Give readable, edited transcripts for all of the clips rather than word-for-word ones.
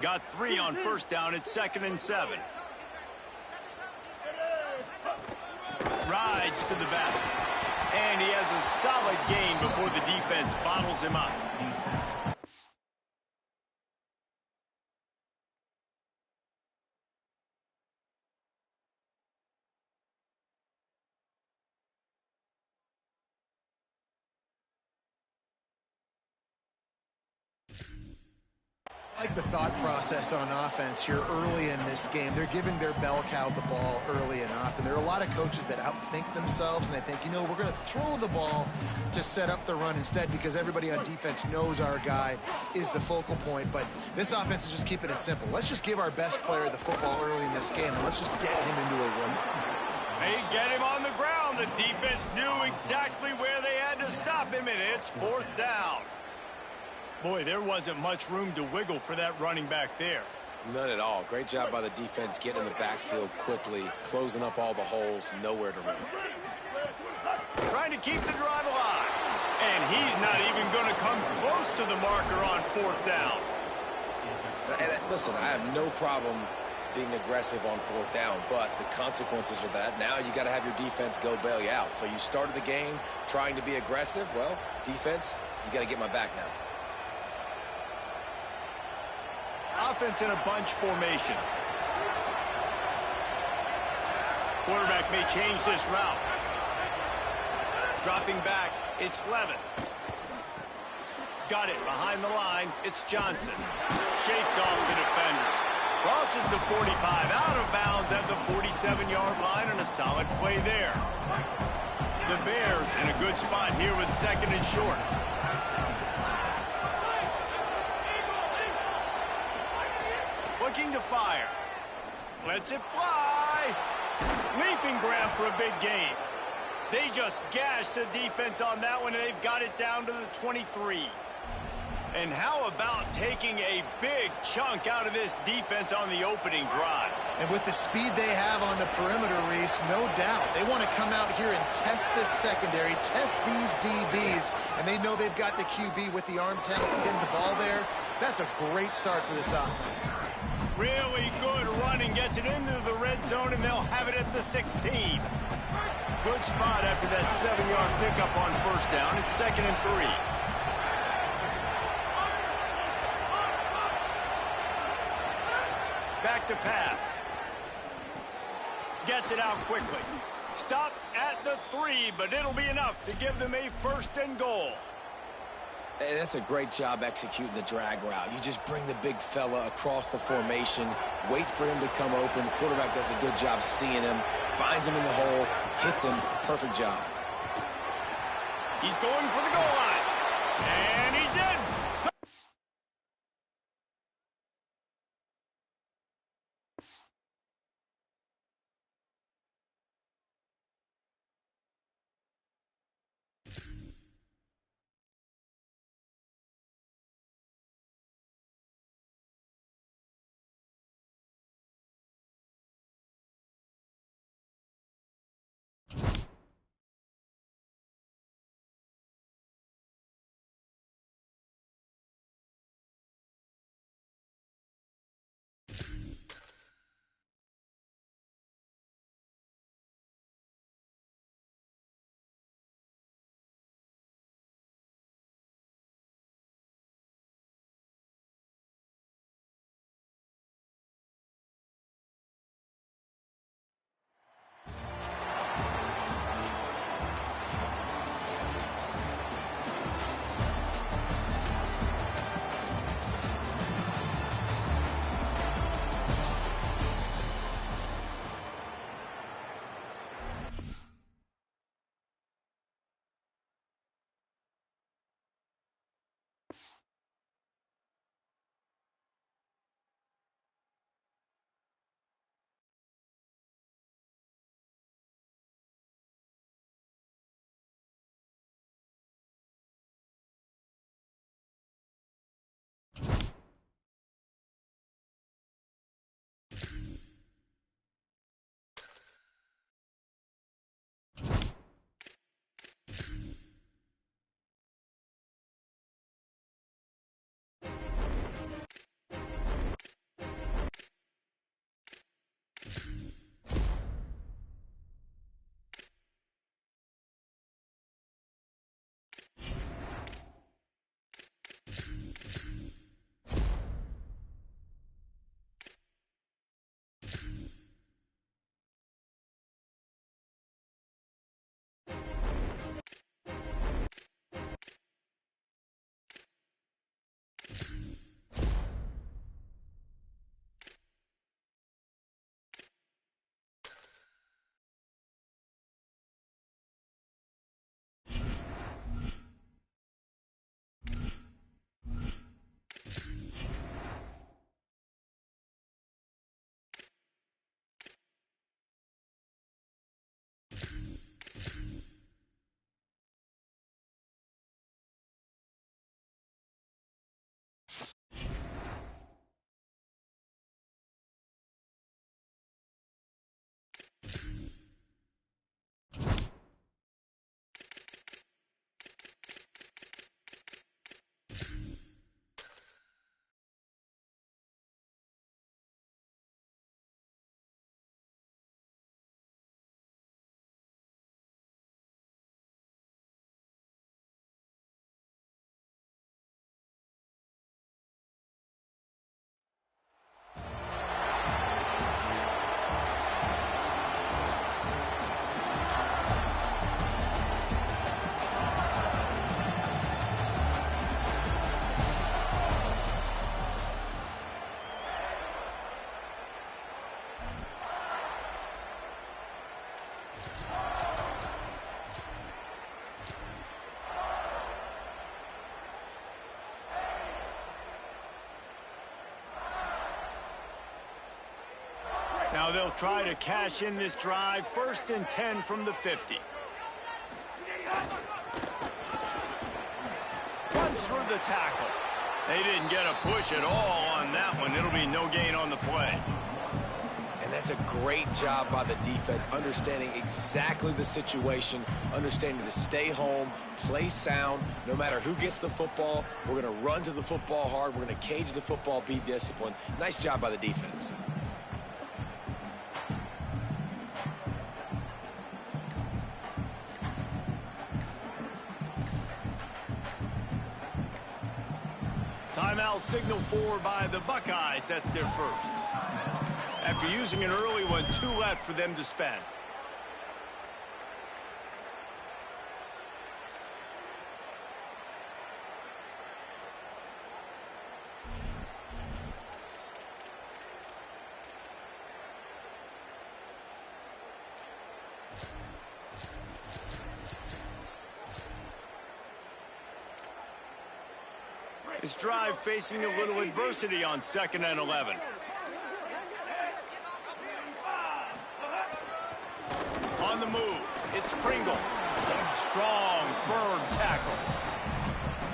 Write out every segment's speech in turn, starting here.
Got 3 on first down. It's 2nd and 7. Rides to the back. And he has a solid gain before the defense bottles him up. I like the thought process on offense here early in this game. They're giving their bell cow the ball early and often. There are a lot of coaches that outthink themselves, and they think, you know, we're going to throw the ball to set up the run instead because everybody on defense knows our guy is the focal point. But this offense is just keeping it simple. Let's just give our best player the football early in this game, and let's just get him into a run. They get him on the ground. The defense knew exactly where they had to stop him, and it's 4th down. Boy, there wasn't much room to wiggle for that running back there. None at all. Great job by the defense getting in the backfield quickly, closing up all the holes, nowhere to run. Trying to keep the drive alive. And he's not even going to come close to the marker on 4th down. And listen, I have no problem being aggressive on 4th down, but the consequences of that, now you got to have your defense go bail you out. So you started the game trying to be aggressive. Well, defense, you got to get my back now. Offense in a bunch formation. Quarterback may change this route. Dropping back, it's Levin. Got it behind the line, it's Johnson. Shakes off the defender. Crosses the 45, out of bounds at the 47-yard line, and a solid play there. The Bears in a good spot here with 2nd and short. Looking to fire. Lets it fly. Leaping grab for a big gain. They just gashed the defense on that one, and they've got it down to the 23. And how about taking a big chunk out of this defense on the opening drive? And with the speed they have on the perimeter, Reese, no doubt, they want to come out here and test this secondary, test these DBs, and they know they've got the QB with the arm talent to get the ball there. That's a great start for this offense. Really good running, gets it into the red zone, and they'll have it at the 16. Good spot after that 7-yard pickup on first down. It's 2nd and 3. Back to pass. Gets it out quickly. Stopped at the 3, but it'll be enough to give them a 1st and goal. And that's a great job executing the drag route. You just bring the big fella across the formation, wait for him to come open. The quarterback does a good job seeing him, finds him in the hole, hits him. Perfect job. He's going for the goal line. And he's in. Now they'll try to cash in this drive, 1st and 10 from the 50. Runs for the tackle. They didn't get a push at all on that one. It'll be no gain on the play. And that's a great job by the defense, understanding exactly the situation, understanding to stay home, play sound. No matter who gets the football, we're going to run to the football hard. We're going to cage the football, be disciplined. Nice job by the defense. Timeout signal for by the Buckeyes. That's their first. After using an early one, 2 left for them to spend. This drive facing a little adversity on 2nd and 11. On the move, it's Pringle. Strong, firm tackle.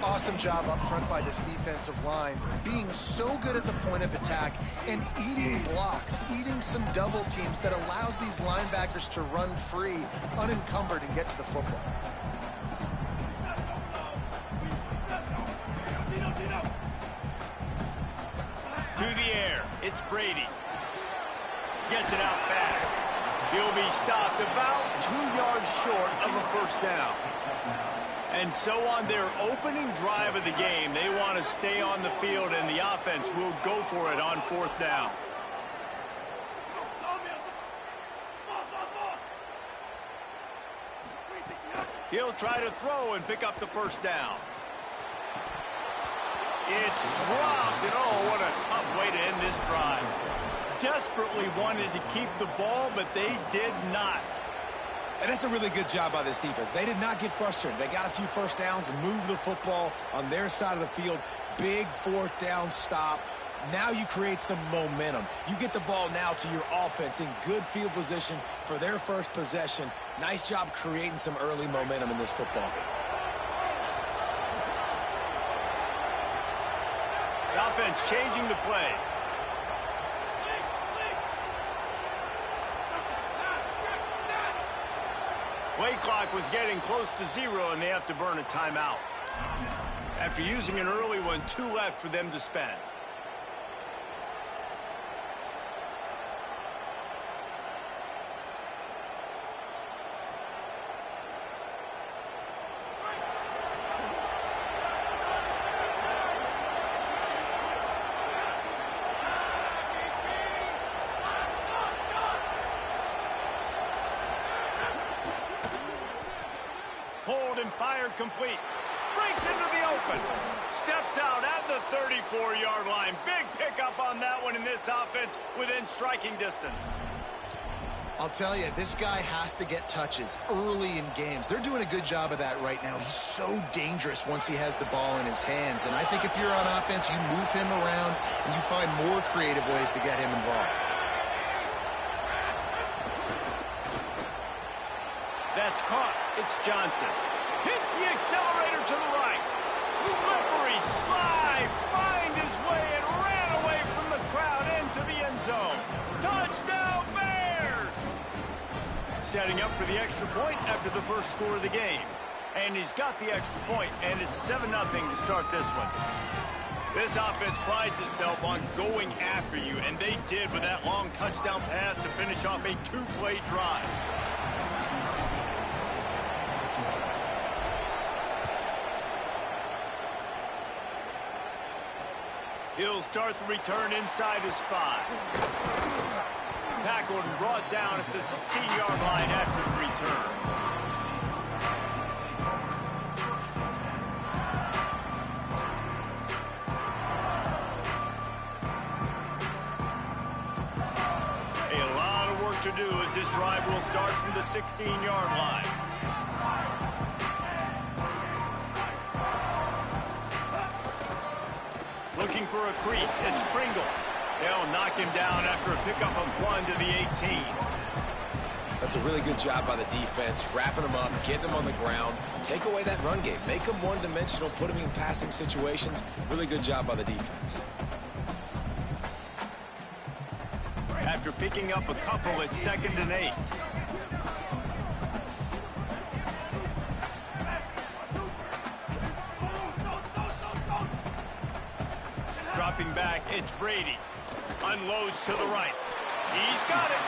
Awesome job up front by this defensive line, being so good at the point of attack and eating blocks, eating some double teams that allows these linebackers to run free, unencumbered, and get to the football. To the air, it's Brady. Gets it out fast. He'll be stopped about 2 yards short of a 1st down. And so on their opening drive of the game, they want to stay on the field, and the offense will go for it on 4th down. He'll try to throw and pick up the 1st down. It's dropped, and oh, what a tough way to end this drive. Desperately wanted to keep the ball, but they did not. And that's a really good job by this defense. They did not get frustrated. They got a few 1st downs, moved the football on their side of the field. Big 4th down stop. Now you create some momentum. You get the ball now to your offense in good field position for their first possession. Nice job creating some early momentum in this football game. The offense changing the play. Play clock was getting close to 0, and they have to burn a timeout. After using an early one, 2 left for them to spend. Hold and fire complete. Breaks into the open. Steps out at the 34-yard line. Big pickup on that one in this offense within striking distance. I'll tell you, this guy has to get touches early in games. They're doing a good job of that right now. He's so dangerous once he has the ball in his hands. And I think if you're on offense, you move him around and you find more creative ways to get him involved. That's caught. It's Johnson. Hits the accelerator to the right. Slippery slide. Find his way and ran away from the crowd into the end zone. Touchdown Bears! Setting up for the extra point after the first score of the game. And he's got the extra point, and it's 7-0 to start this one. This offense prides itself on going after you, and they did with that long touchdown pass to finish off a 2-play drive. He'll start the return inside his 5. Tackled and brought down at the 16-yard line after the return. A lot of work to do as this drive will start from the 16-yard line. Looking for a crease. It's Pringle. They'll knock him down after a pickup of 1 to the 18. That's a really good job by the defense, wrapping them up, getting them on the ground. Take away that run game. Make them one-dimensional, put them in passing situations. Really good job by the defense. After picking up a couple, it's 2nd and 8. Dropping back, it's Brady. Unloads to the right. He's got it.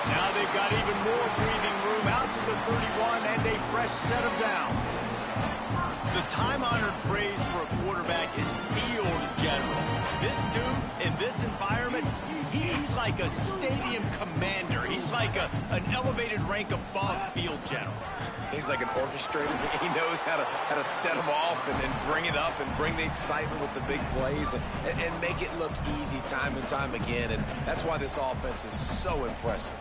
Now they've got even more breathing room out to the 31 and a fresh set of downs. The time-honored phrase for a quarterback is field general. This dude, in this environment, he's like a stadium commander. He's like an elevated rank above field general. He's like an orchestrator. He knows how to set them off and then bring it up and bring the excitement with the big plays and make it look easy time and time again. And that's why this offense is so impressive.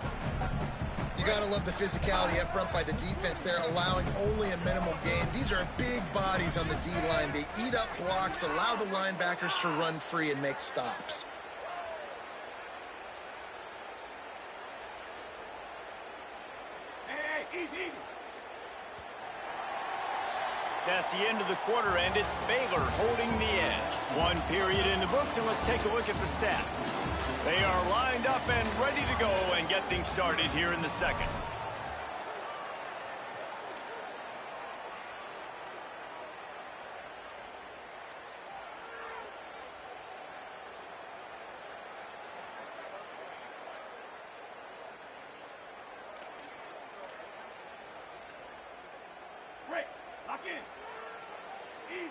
You got to love the physicality up front by the defense there, allowing only a minimal gain. These are big bodies on the D-line. They eat up blocks, allow the linebackers to run free and make stops. Easy. That's the end of the quarter, and it's Baylor holding the edge. 1 period in the books, and let's take a look at the stats. They are lined up and ready to go and get things started here in the second. Break. Lock in. Easy.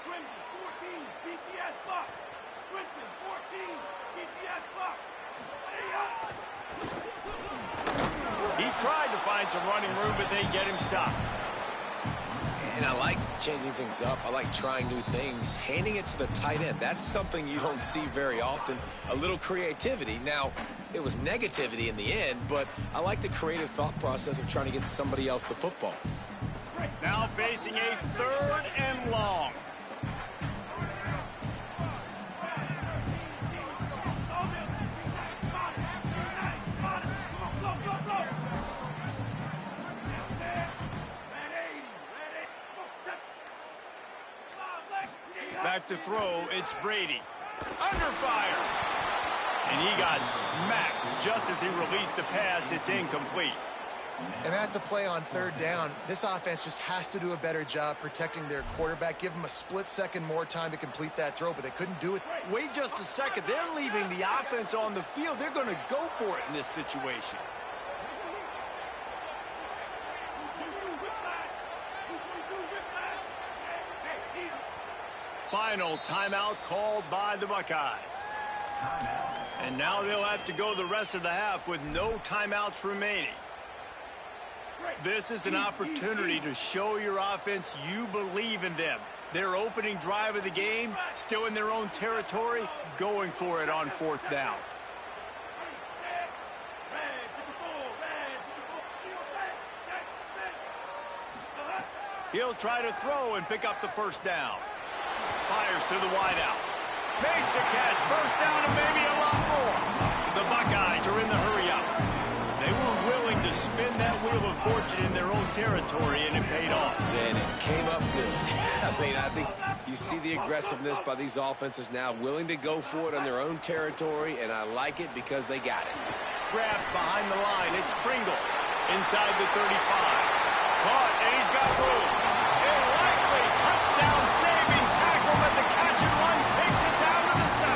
Crimson 14, BCS box. Crimson 14, BCS box. He tried to find some running room, but they get him stopped. And I like changing things up. I like trying new things. Handing it to the tight end, that's something you don't see very often. A little creativity. Now, it was negativity in the end, but I like the creative thought process of trying to get somebody else the football. Now facing a 3rd and long. Back to throw, it's Brady. Under fire. And he got smacked just as he released the pass. It's incomplete. And that's a play on 3rd down. This offense just has to do a better job protecting their quarterback. Give them a split second more time to complete that throw, but they couldn't do it. Wait just a second. They're leaving the offense on the field. They're going to go for it in this situation. Final timeout called by the Buckeyes. And now they'll have to go the rest of the half with no timeouts remaining. This is an opportunity to show your offense you believe in them. Their opening drive of the game, still in their own territory, going for it on 4th down. He'll try to throw and pick up the 1st down. Fires to the wideout. Makes a catch. 1st down and maybe a lot more. The Buckeyes are in the hurry-up. They were willing to spin that wheel of fortune in their own territory, and it paid off. And it came up good. I think you see the aggressiveness by these offenses now, willing to go for it on their own territory, and I like it because they got it. Grabbed behind the line. It's Pringle inside the 35. Caught, and he's got room. A likely touchdown-saving tackle, but the catch and run takes it down to the 7.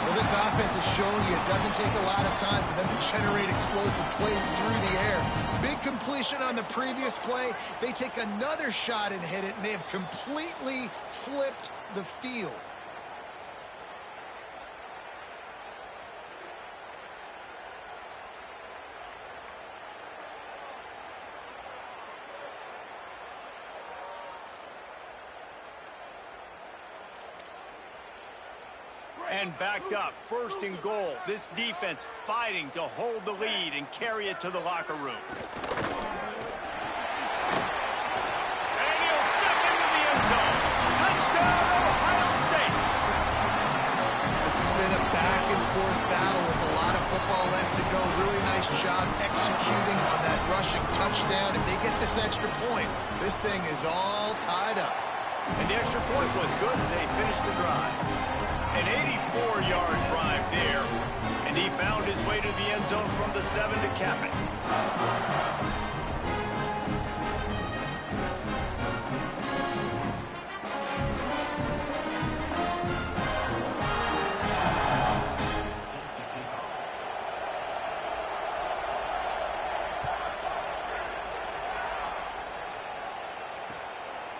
Well, this offense has shown you it doesn't take a lot of time for them to generate explosive plays through the air. Big completion on the previous play. They take another shot and hit it, and they have completely flipped the field. And backed up, 1st and goal. This defense fighting to hold the lead and carry it to the locker room. And he'll step into the end zone. Touchdown, Ohio State. rushing touchdown. If they get this extra point, this thing is all tied up. And the extra point was good as they finished the drive. An 84-yard drive there, and he found his way to the end zone from the 7 to cap it.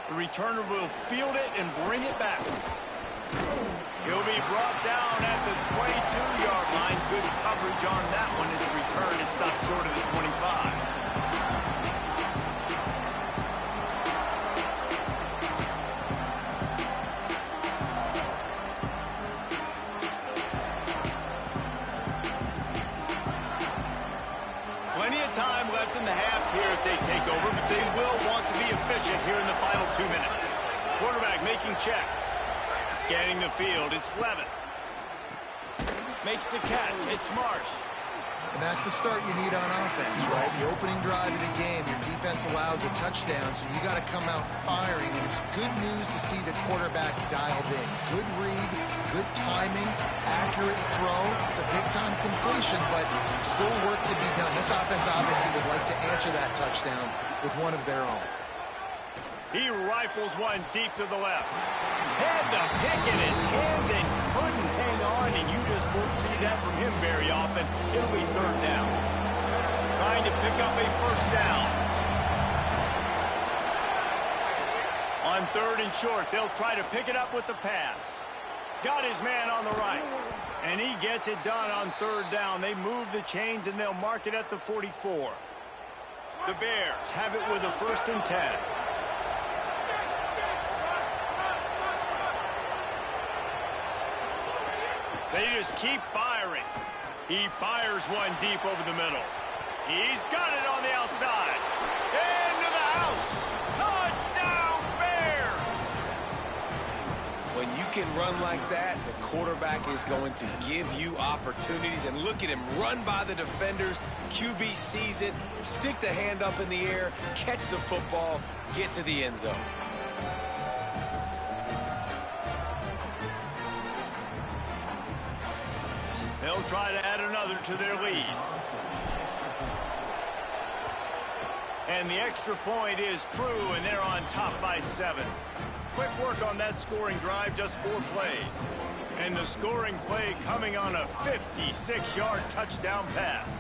The returner will field it and bring it back. He'll be brought down at the 22-yard line. Good coverage on that one as the return is stopped short of the 25. Plenty of time left in the half here as they take over, but they will want to be efficient here in the final 2 minutes. Quarterback making checks. Scanning the field, it's Levin. Makes the catch, it's Marsh. And that's the start you need on offense, right? The opening drive of the game, your defense allows a touchdown, so you got to come out firing. And it's good news to see the quarterback dialed in. Good read, good timing, accurate throw. It's a big-time completion, but still work to be done. This offense obviously would like to answer that touchdown with one of their own. He rifles one deep to the left. Had the pick in his hands and couldn't hang on, and you just won't see that from him very often. It'll be third down. Trying to pick up a first down. On third and short, they'll try to pick it up with the pass. Got his man on the right, and he gets it done on third down. They move the chains, and they'll mark it at the 44. The Bears have it with a 1st and 10. They just keep firing. He fires one deep over the middle. He's got it on the outside. Into the house. Touchdown, Bears! When you can run like that, the quarterback is going to give you opportunities. And look at him run by the defenders. QB sees it, stick the hand up in the air, catch the football, get to the end zone. They'll try to add another to their lead. And the extra point is true, and they're on top by 7. Quick work on that scoring drive, just 4 plays. And the scoring play coming on a 56-yard touchdown pass.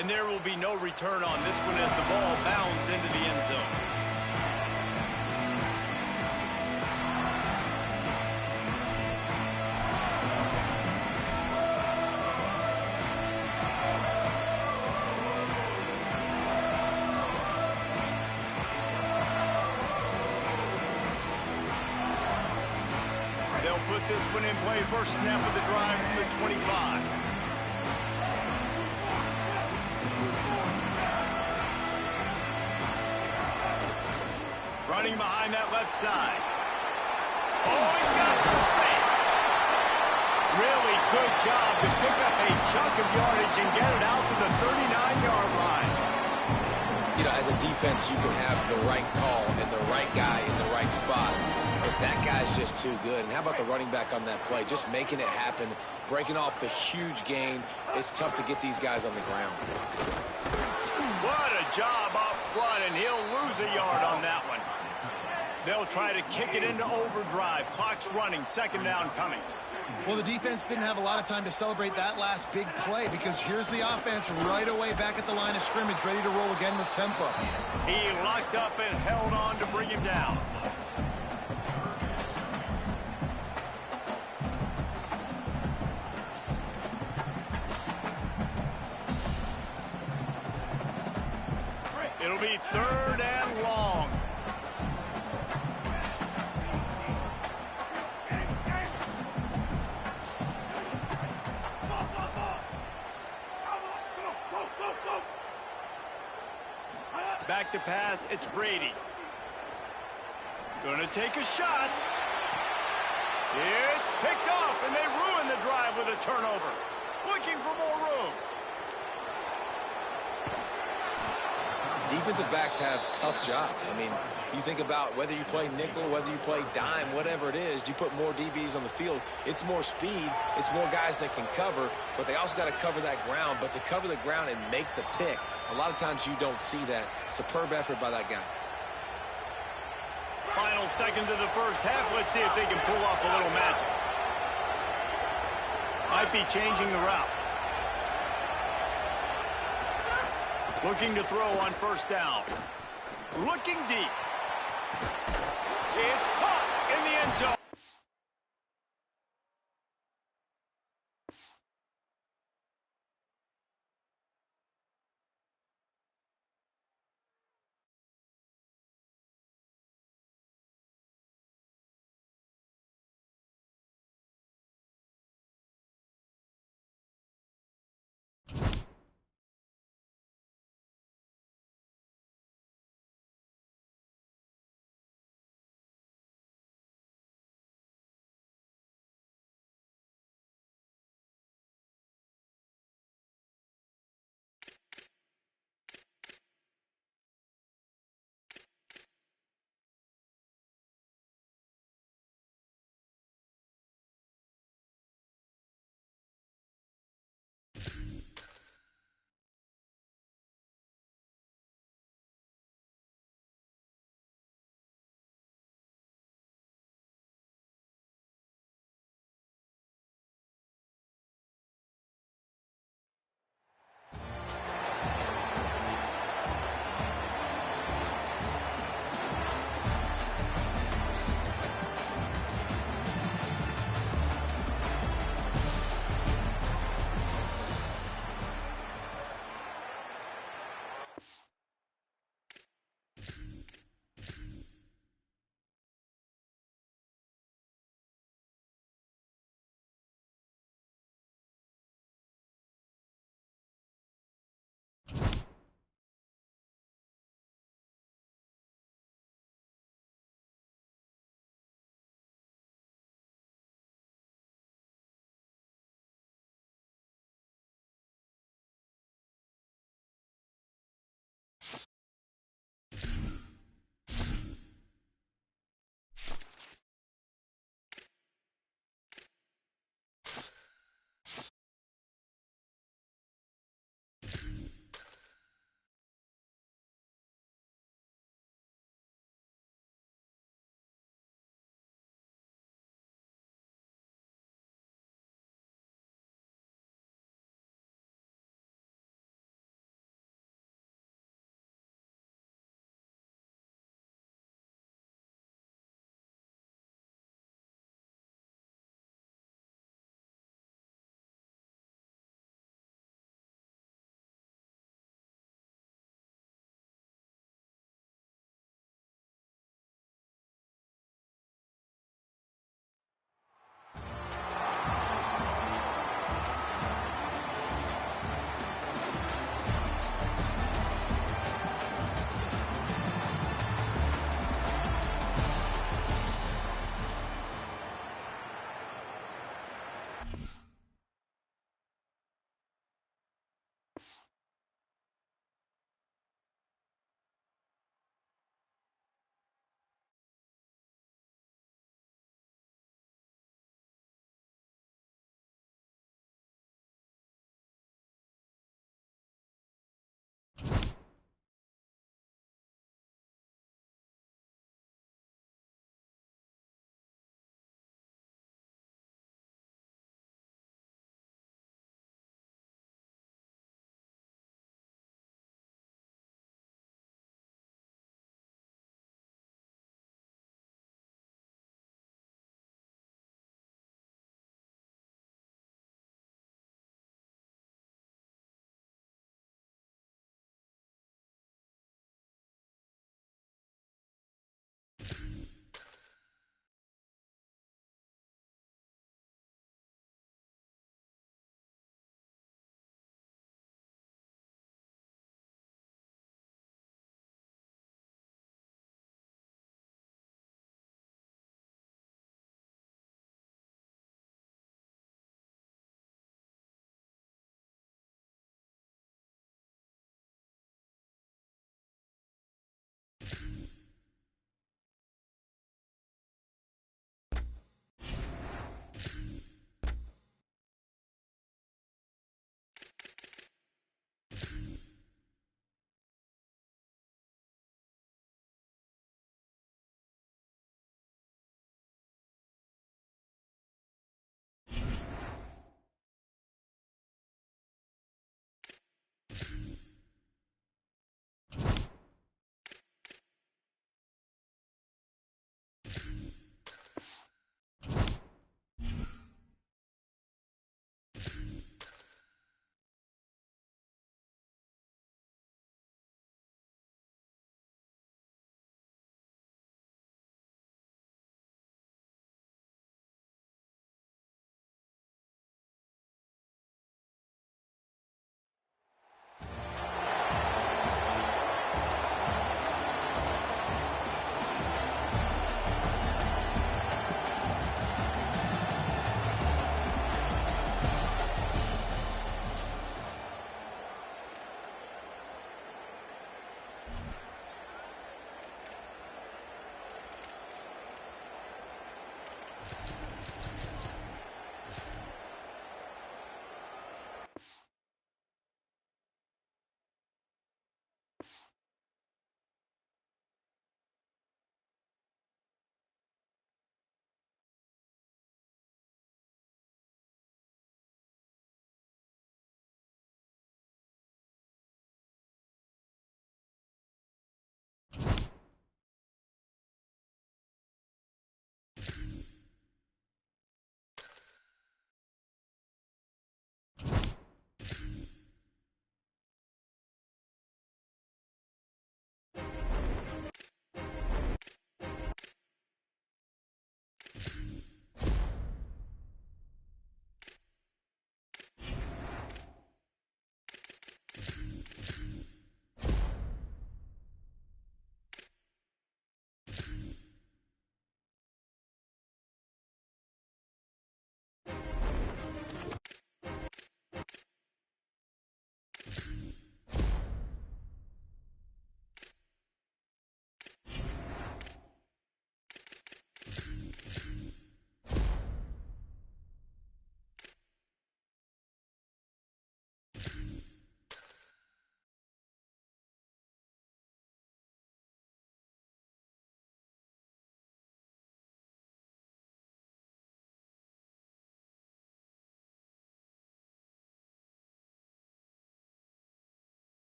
And there will be no return on this one as the ball bounds into the end zone. They'll put this one in play. First snap of the drive from the 25. Running behind that left side. Oh, he's got some space. Really good job to pick up a chunk of yardage and get it out to the 39-yard line. You know, as a defense, you can have the right call and the right guy in the right spot. But that guy's just too good. And how about the running back on that play? Just making it happen, breaking off the huge gain. It's tough to get these guys on the ground. What a job up front, and he'll lose a yard on that one. They'll try to kick it into overdrive. Clock's running. 2nd down coming. Well, the defense didn't have a lot of time to celebrate that last big play because here's the offense right away back at the line of scrimmage, ready to roll again with tempo. He locked up and held on to bring him down. It'll be 3rd and long. Back to pass, it's Brady. Gonna take a shot. It's picked off, and they ruin the drive with a turnover. Looking for more room. Defensive backs have tough jobs. I mean, you think about whether you play nickel, whether you play dime, whatever it is, you put more DBs on the field, it's more speed, it's more guys that can cover, but they also got to cover that ground. But to cover the ground and make the pick, a lot of times you don't see that. Superb effort by that guy. Final seconds of the first half. Let's see if they can pull off a little magic. Might be changing the route. Looking to throw on first down. Looking deep. It's caught in the end zone.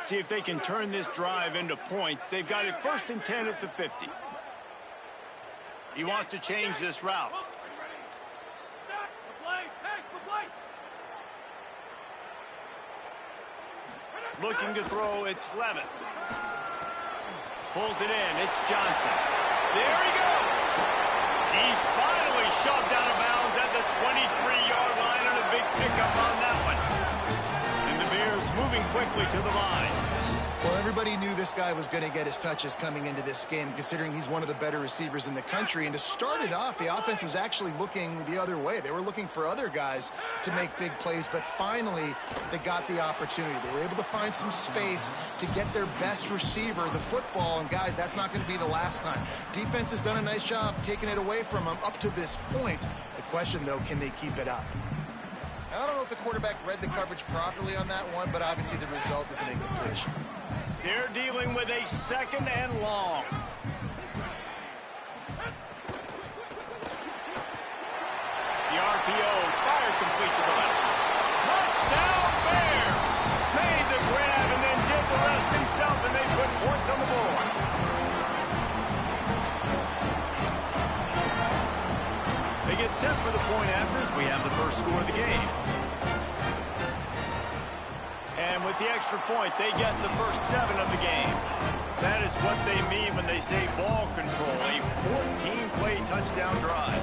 See if they can turn this drive into points. They've got it 1st and 10 at the 50. He wants to change this route. Looking to throw, it's Levitt. Pulls it in, it's Johnson. There he goes. He's finally shoved out of bounds at the 23-yard line on a big pickup on that one. And the Bears moving quickly to the line. Well, everybody knew this guy was going to get his touches coming into this game, considering he's one of the better receivers in the country. And to start it off, the offense was actually looking the other way. They were looking for other guys to make big plays, but finally they got the opportunity. They were able to find some space to get their best receiver the football. And, guys, that's not going to be the last time. Defense has done a nice job taking it away from them up to this point. The question, though, can they keep it up? I don't know if the quarterback read the coverage properly on that one, but obviously the result is an incompletion. They're dealing with a 2nd and long. The RPO fired complete to the left. Touchdown Bears! Made the grab and then did the rest himself, and they put points on the board. They get set for the point after as we have the first score of the game. And with the extra point, they get the first 7 of the game. That is what they mean when they say ball control, a 14-play touchdown drive.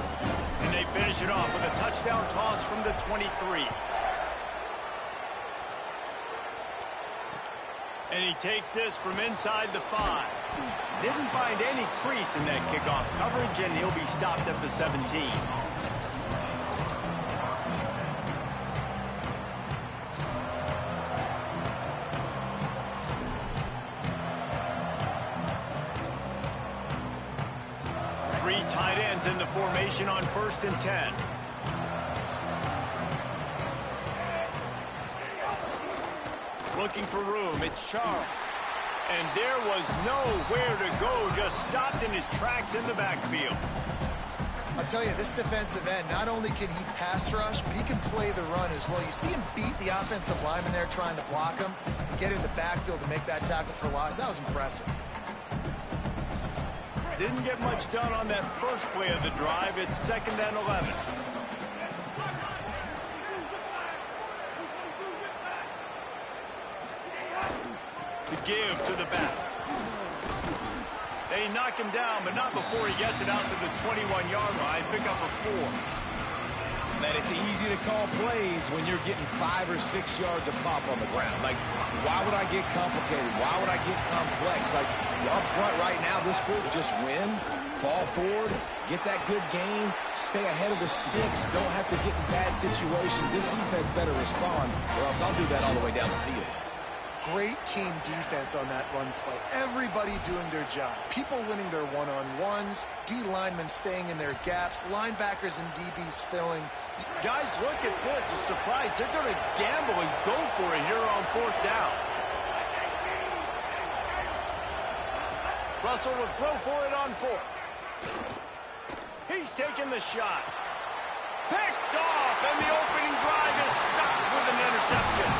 And they finish it off with a touchdown toss from the 23. And he takes this from inside the 5. Didn't find any crease in that kickoff coverage, and he'll be stopped at the 17. Tight ends in the formation on 1st and 10. Looking for room, it's Charles. And there was nowhere to go, just stopped in his tracks in the backfield. I'll tell you, this defensive end, not only can he pass rush, but he can play the run as well. You see him beat the offensive lineman there trying to block him and get in the backfield to make that tackle for loss. That was impressive. Didn't get much done on that first play of the drive. It's 2nd and 11. The give to the back. They knock him down, but not before he gets it out to the 21-yard line. Pick up a 4. Man, it's easy to call plays when you're getting 5 or 6 yards of pop on the ground. Like, why would I get complicated? Why would I get complex? Like, up front right now, this group just win, fall forward, get that good game, stay ahead of the sticks, don't have to get in bad situations. This defense better respond, or else I'll do that all the way down the field. Great team defense on that run play. Everybody doing their job. People winning their one-on-ones, D linemen staying in their gaps, linebackers and DBs filling. Guys, look at this. A surprise. They're going to gamble and go for it here on 4th down. Russell will throw for it on 4th. He's taking the shot. Picked off, and the opening drive is stopped with an interception.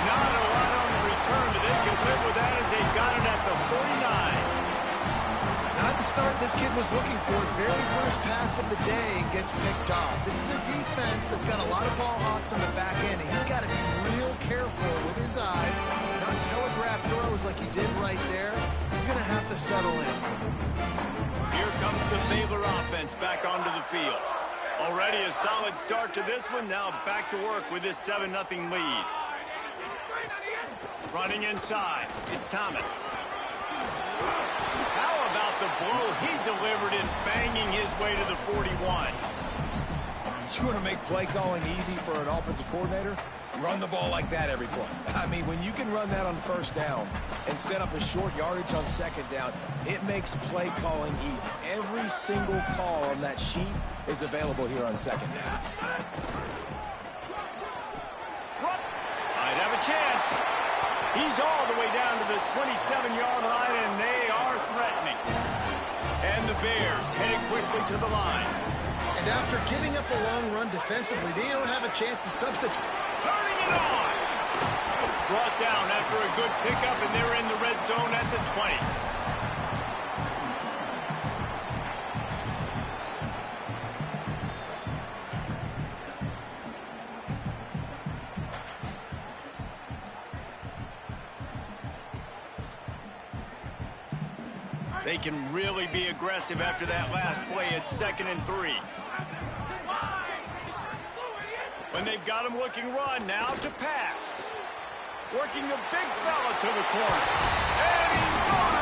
Not a lot on the return, but they can live with that as they got it at the 49. Not the start this kid was looking for. Very first pass of the day gets picked off. This is a defense that's got a lot of ball hawks on the back end, and he's got to be real careful with his eyes, not telegraph throws like he did right there. He's going to have to settle in. Here comes the Baylor offense back onto the field. Already a solid start to this one. Now back to work with this 7-0 lead. Running inside, it's Thomas. How about the blow he delivered in banging his way to the 41? You want to make play calling easy for an offensive coordinator? Run the ball like that every play. I mean, when you can run that on 1st down and set up a short yardage on 2nd down, it makes play calling easy. Every single call on that sheet is available here on 2nd down. Might have a chance. He's all the way down to the 27-yard line, and they are threatening. And the Bears headed quickly to the line. And after giving up a long run defensively, they don't have a chance to substitute. Turning it on. Brought down after a good pickup, and they're in the red zone at the 20. They can really be aggressive after that last play at 2nd and 3. When they've got him looking run, now to pass. Working the big fella to the corner. And he